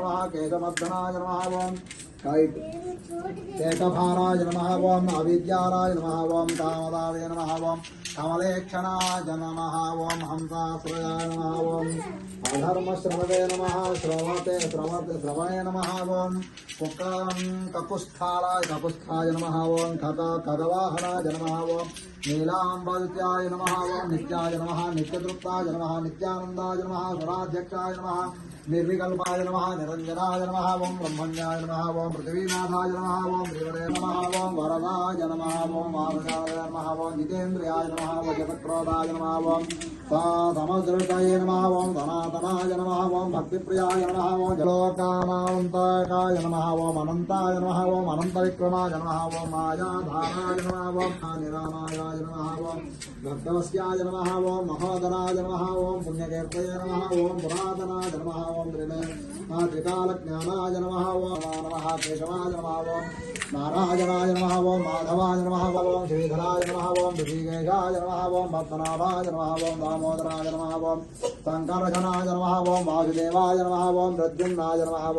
नमः केशमर्दनाय नमः ओम केशभाराय नमः ओम अविद्याराय नमः ओम कामदाय नमः ओम कमलेक्षणाय नमः ओम हंसाश्रयाय नमः ओम अधर्मश्रवते नमः श्रवणे नमः ओम ककुस्थाय नमः ओम खगवाहनाय नमः ओम नीलाम्बविद्याय नमः ओम नित्याय नमः नित्यतृप्ताय नमः नित्यानन्दाय नमः स्वराध्यक्षाय नमः निर्विकल्पाय नमः निरञ्जनाय नमः ओम ब्रह्मण्याय नमः ओम पृथ्वीनाथाय नमः ओम श्रीवरे नमः ओम वरदाय नमः ओम वामनाय नमः ओम जितेन्द्रियाय नमः ओम जगत्प्रोदाय नमः ओम समदृतये नमः ओम धनातनाय नमः ओम भक्तिप्रियाय नमः ओम जलोकानान्तकाय नमः ओम अनन्ताय नमः ओम अनन्तविक्रमाय नमः ओम मायाधाराय नमः ओम निरामायाय नमः ओम भक्तवस्याय नमः ओम महोदराय नमः ओम पुण्यकीर्तये नमः ओम पुरातनाय नमः ओम त्रिकालज्ञानाय नमः ओम नमः केशवाय नमः ओम नारायणाय नमः ओम माधवाय नमः ओम श्रीधराय नमः ओम ऋषिकेशाय नमः ओम पद्मनाभाय नमः ओम दामोदराय नमः ओम शंकरघनाय नमः ओम वासुदेवाय नमः ओम प्रद्युम्नाय नमः ओम